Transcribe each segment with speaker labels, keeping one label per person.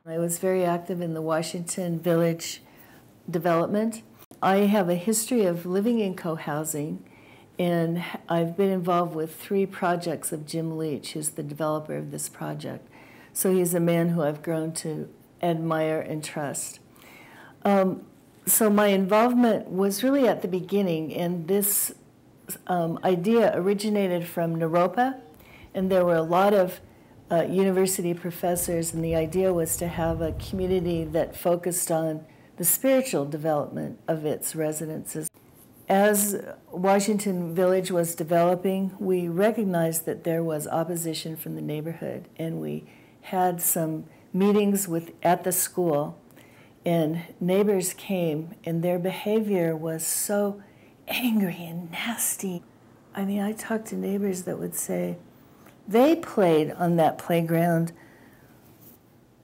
Speaker 1: I was very active in the Washington Village development. I have a history of living in co-housing, and I've been involved with 3 projects of Jim Leach, who's the developer of this project. So he's a man who I've grown to admire and trust. So my involvement was really at the beginning, and this idea originated from Naropa, and there were a lot of university professors, and the idea was to have a community that focused on the spiritual development of its residences. As Washington Village was developing, we recognized that there was opposition from the neighborhood, and we had some meetings at the school, and neighbors came, and their behavior was so angry and nasty. I mean, I talked to neighbors that would say, they played on that playground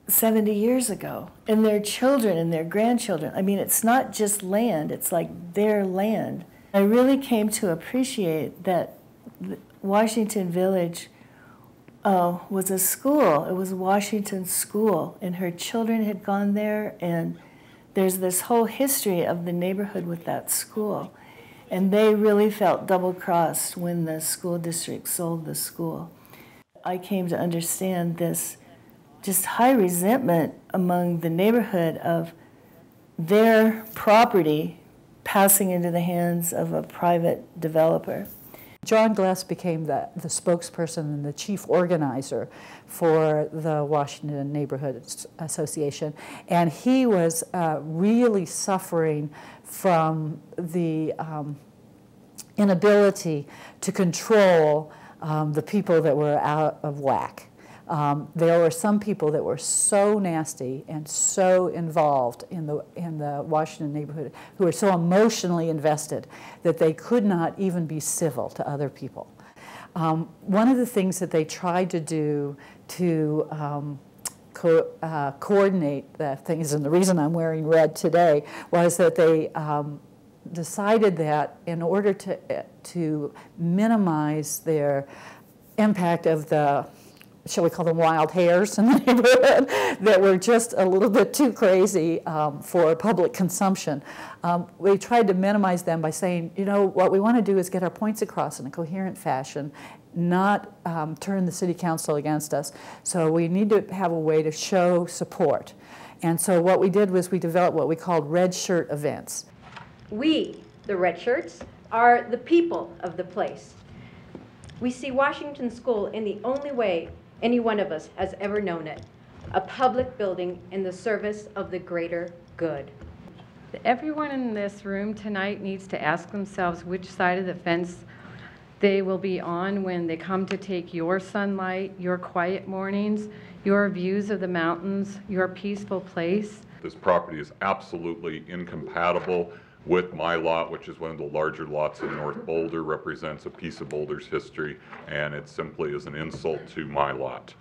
Speaker 1: 70 years ago, and their children and their grandchildren. I mean, it's not just land, it's like their land. I really came to appreciate that Washington Village was a school. It was Washington School, and her children had gone there, and there's this whole history of the neighborhood with that school. And they really felt double-crossed when the school district sold the school. I came to understand this just high resentment among the neighborhood of their property passing into the hands of a private developer.
Speaker 2: John Glass became the spokesperson and the chief organizer for the Washington Neighborhood Association, and he was really suffering from the inability to control the people that were out of whack. There were some people that were so nasty and so involved in the Washington neighborhood, who were so emotionally invested that they could not even be civil to other people. One of the things that they tried to do to coordinate the things, and the reason I'm wearing red today, was that they decided that in order to minimize their impact of the, shall we call them wild hares in the neighborhood, that were just a little bit too crazy for public consumption. We tried to minimize them by saying, you know, what we want to do is get our points across in a coherent fashion, not turn the city council against us. So we need to have a way to show support. And so what we did was we developed what we called red shirt events.
Speaker 3: We, the red shirts, are the people of the place. We see Washington School in the only way any one of us has ever known it, a public building in the service of the greater good.
Speaker 4: Everyone in this room tonight needs to ask themselves which side of the fence they will be on when they come to take your sunlight, your quiet mornings, your views of the mountains, your peaceful place.
Speaker 5: This property is absolutely incompatible with my lot, which is one of the larger lots in North Boulder, represents a piece of Boulder's history, and it simply is an insult to my lot.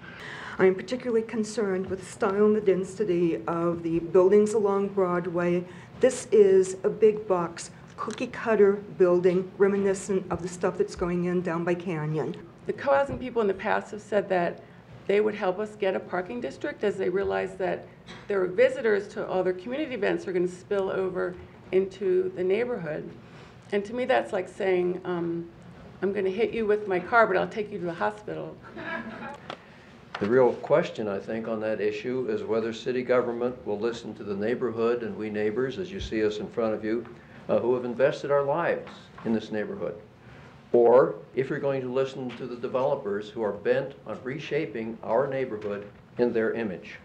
Speaker 6: I am particularly concerned with the style and the density of the buildings along Broadway. This is a big box, cookie-cutter building reminiscent of the stuff that's going in down by Canyon.
Speaker 7: The co-housing people in the past have said that they would help us get a parking district as they realize that their visitors to all their community events are going to spill over into the neighborhood. And to me that's like saying, I'm going to hit you with my car, but I'll take you to the hospital.
Speaker 8: The real question, I think, on that issue is whether city government will listen to the neighborhood and we neighbors, as you see us in front of you, who have invested our lives in this neighborhood. Or if you're going to listen to the developers who are bent on reshaping our neighborhood in their image.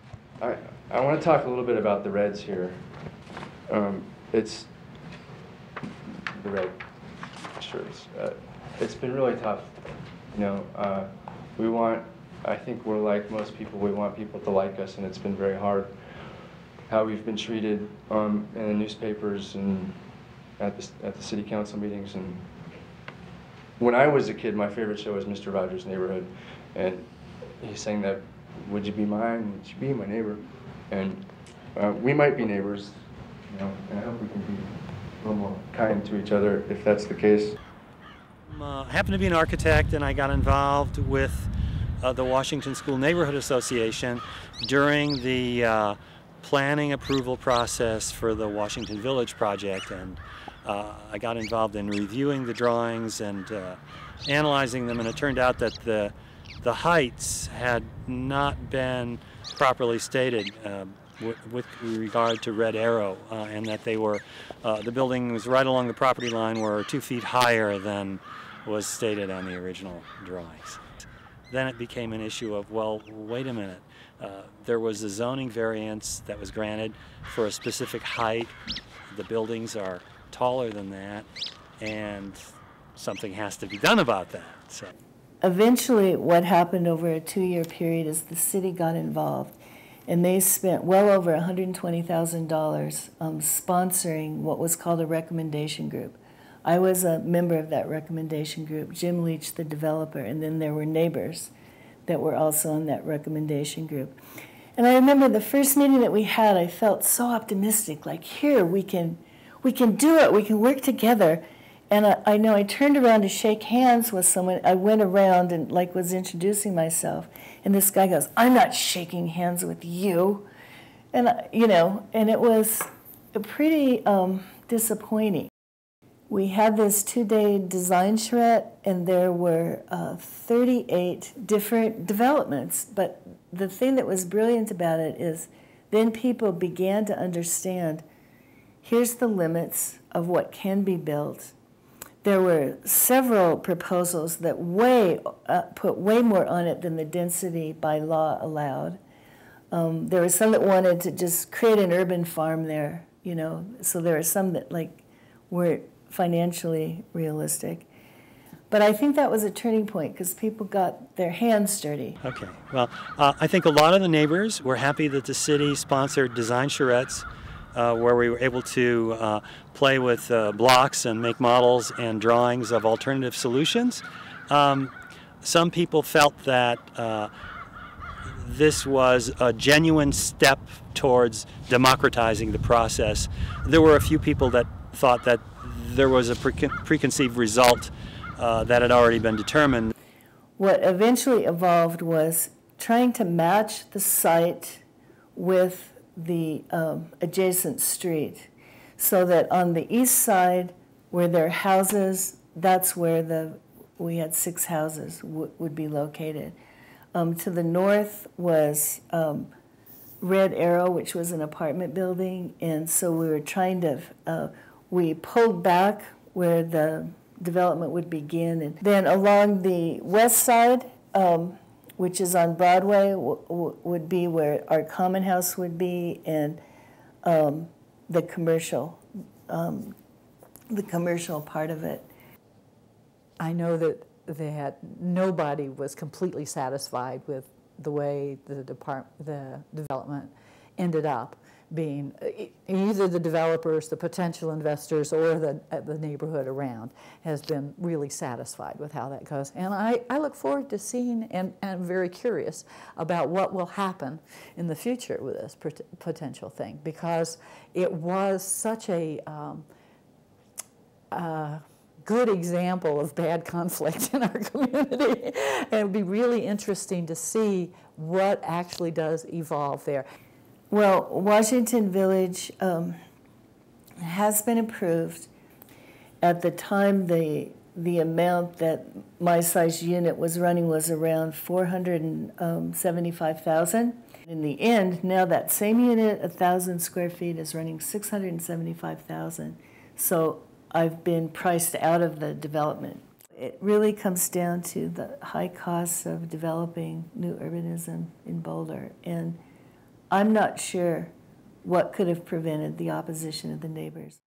Speaker 9: I want to talk a little bit about the Reds here. It's the red shirts. It's been really tough. You know, I think we're like most people, we want people to like us, and it's been very hard how we've been treated in the newspapers and at the city council meetings. And when I was a kid, my favorite show was Mr. Rogers' Neighborhood, and he sang that, "Would you be mine? Would you be my neighbor?" And we might be neighbors. You know, and I hope we can be a little more kind to each other if that's the case.
Speaker 10: I happen to be an architect, and I got involved with the Washington School Neighborhood Association during the planning approval process for the Washington Village project, and I got involved in reviewing the drawings and analyzing them, and it turned out that the heights had not been properly stated with regard to Red Arrow, and that they were, the building was right along the property line, were 2 feet higher than was stated on the original drawings. Then it became an issue of, well, wait a minute, there was a zoning variance that was granted for a specific height. The buildings are taller than that, and something has to be done about that. So
Speaker 1: eventually what happened over a 2-year period is the city got involved, and they spent well over $120,000 sponsoring what was called a recommendation group. I was a member of that recommendation group, Jim Leach, the developer, and then there were neighbors that were also on that recommendation group. And I remember the first meeting that we had, I felt so optimistic, like, here, we can do it, we can work together. And I know I turned around to shake hands with someone. I went around and was introducing myself, and this guy goes, "I'm not shaking hands with you." And, and it was pretty disappointing. We had this 2-day design charrette, and there were 38 different developments. But the thing that was brilliant about it is then people began to understand, here's the limits of what can be built. There were several proposals that put way more on it than the density by law allowed. There were some that wanted to just create an urban farm there, so there were some that weren't financially realistic. But I think that was a turning point because people got their hands dirty.
Speaker 10: Okay, well, I think a lot of the neighbors were happy that the city sponsored design charrettes where we were able to play with blocks and make models and drawings of alternative solutions. Some people felt that this was a genuine step towards democratizing the process. There were a few people that thought that there was a preconceived result that had already been determined.
Speaker 1: What eventually evolved was trying to match the site with the adjacent street, so that on the east side where there are houses, that's where we had 6 houses would be located. To the north was Red Arrow, which was an apartment building, and so we were trying to, we pulled back where the development would begin, and then along the west side, which is on Broadway, would be where our common house would be, and the commercial part of it.
Speaker 2: I know that nobody was completely satisfied with the way the development ended up being. Either the developers, the potential investors, or the neighborhood around has been really satisfied with how that goes. And I look forward to seeing, and I'm very curious about what will happen in the future with this potential thing, because it was such a good example of bad conflict in our community. And it would be really interesting to see what actually does evolve there.
Speaker 1: Well, Washington Village has been approved. At the time, the amount that my size unit was running was around $475,000. In the end, now that same unit, 1,000 square feet, is running $675,000. So I've been priced out of the development. It really comes down to the high costs of developing new urbanism in Boulder, and I'm not sure what could have prevented the opposition of the neighbors.